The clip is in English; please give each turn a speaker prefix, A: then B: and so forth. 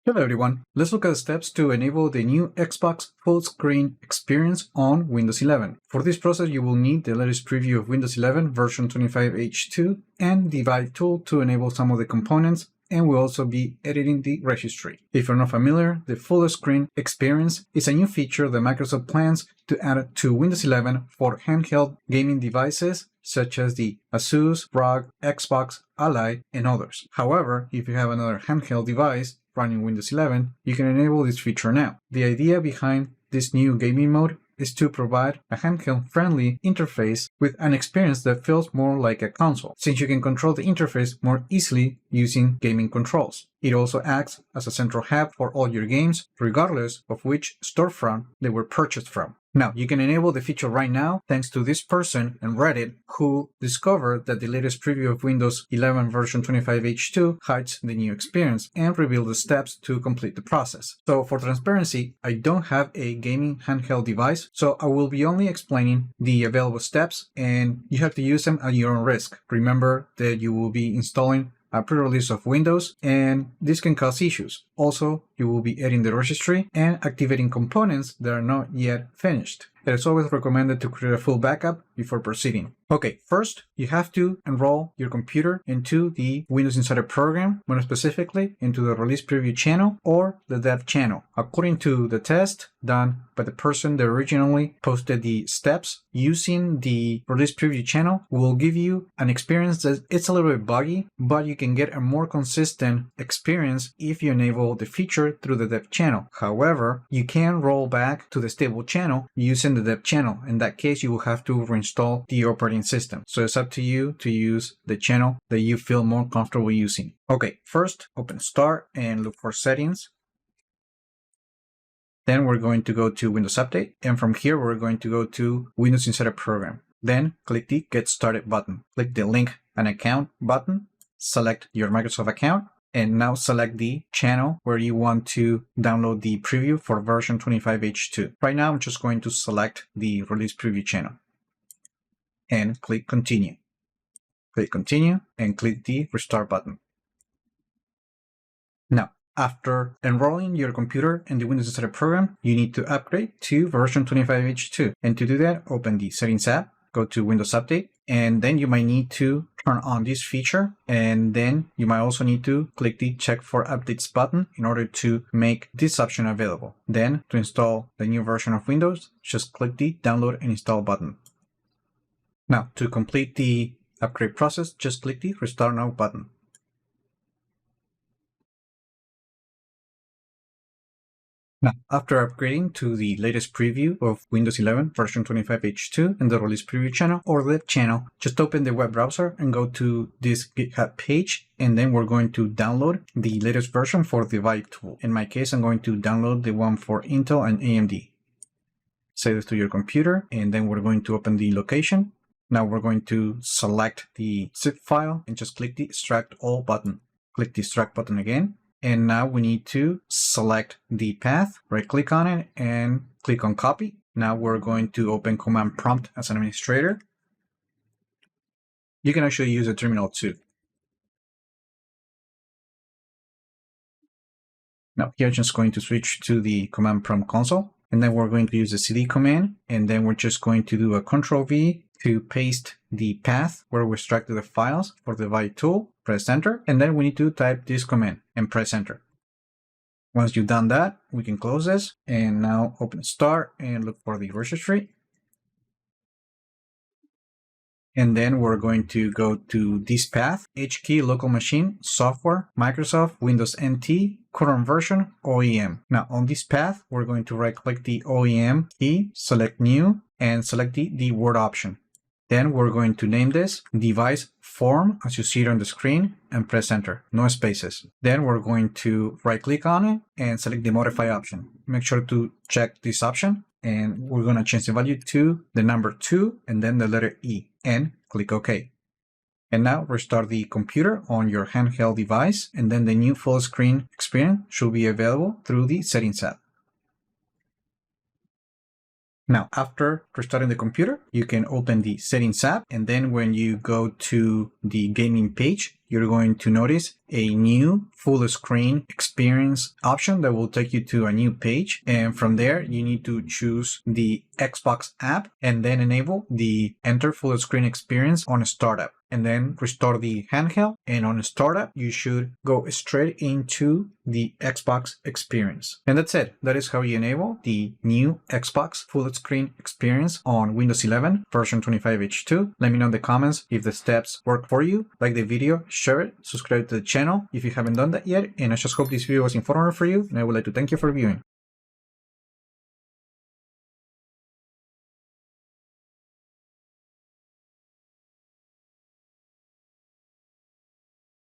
A: Hello everyone, let's look at the steps to enable the new Xbox full screen experience on Windows 11. For this process you will need the latest preview of Windows 11 version 25H2 and the ViveTool to enable some of the components, and we'll also be editing the registry. If you're not familiar, the full screen experience is a new feature that Microsoft plans to add to Windows 11 for handheld gaming devices such as the Asus, ROG, Xbox, Ally, and others. However, if you have another handheld device running Windows 11, you can enable this feature now. The idea behind this new gaming mode is to provide a handheld-friendly interface with an experience that feels more like a console, since you can control the interface more easily using gaming controls. It also acts as a central hub for all your games, regardless of which storefront they were purchased from. Now, you can enable the feature right now thanks to this person on Reddit who discovered that the latest preview of Windows 11 version 25H2 hides the new experience and revealed the steps to complete the process. So for transparency, I don't have a gaming handheld device, so I will be only explaining the available steps and you have to use them at your own risk. Remember that you will be installing a pre-release of Windows, and this can cause issues. Also, you will be editing the registry and activating components that are not yet finished. It is always recommended to create a full backup before proceeding. Okay, first, you have to enroll your computer into the Windows Insider program, more specifically into the release preview channel or the dev channel. According to the test done by the person that originally posted the steps, using the release preview channel will give you an experience that it's a little bit buggy, but you can get a more consistent experience if you enable the feature through the dev channel. However, you can roll back to the stable channel using the dev channel. In that case, you will have to reinstall the operating system. So it's up to you to use the channel that you feel more comfortable using. Okay, first open Start and look for Settings. Then we're going to go to Windows Update, and from here we're going to go to Windows Insider Program. Then click the Get Started button. Click the Link an Account button, select your Microsoft account, and now select the channel where you want to download the preview for version 25H2. Right now I'm just going to select the release preview channel and click Continue. Click Continue and click the Restart button. Now, after enrolling your computer in the Windows Insider program, you need to upgrade to version 25H2. And to do that, open the Settings app, go to Windows Update, and then you might need to turn on this feature. And then you might also need to click the Check for Updates button in order to make this option available. Then to install the new version of Windows, just click the Download and Install button. Now, to complete the upgrade process, just click the Restart Now button. Now, after upgrading to the latest preview of Windows 11 version 25H2 in the release preview channel or the channel, just open the web browser and go to this GitHub page, and then we're going to download the latest version for the ViveTool. In my case, I'm going to download the one for Intel and AMD. Save this to your computer, and then we're going to open the location. Now we're going to select the zip file and just click the Extract All button. Click the Extract button again. And now we need to select the path, right click on it and click on Copy. Now we're going to open Command Prompt as an administrator. You can actually use a terminal too. Now here I'm just going to switch to the Command Prompt console, and then we're going to use the CD command, and then we're just going to do a Ctrl-V to paste the path where we extracted the files for the ViveTool. Press Enter, and then we need to type this command and press Enter. Once you've done that, we can close this and now open Start and look for the registry. And then we're going to go to this path, HKey local machine, software, Microsoft, Windows NT, current version, OEM. Now on this path, we're going to right click the OEM key, select New, and select the Word option. Then we're going to name this Device Form as you see it on the screen and press Enter, no spaces. Then we're going to right click on it and select the Modify option. Make sure to check this option, and we're going to change the value to the number 2 and then the letter E and click OK. And now restart the computer on your handheld device, and then the new full screen experience should be available through the Settings app. Now, after restarting the computer, you can open the Settings app, and then when you go to the gaming page, you're going to notice a new full screen experience option that will take you to a new page. And from there, you need to choose the Xbox app and then enable the enter full screen experience on startup, and then restore the handheld. And on startup, you should go straight into the Xbox experience. And that's it. That is how you enable the new Xbox full screen experience on Windows 11 version 25H2. Let me know in the comments if the steps work for you. Like the video, share it, subscribe to the channel if you haven't done that yet. And I just hope this video was informative for you, and I would like to thank you for viewing.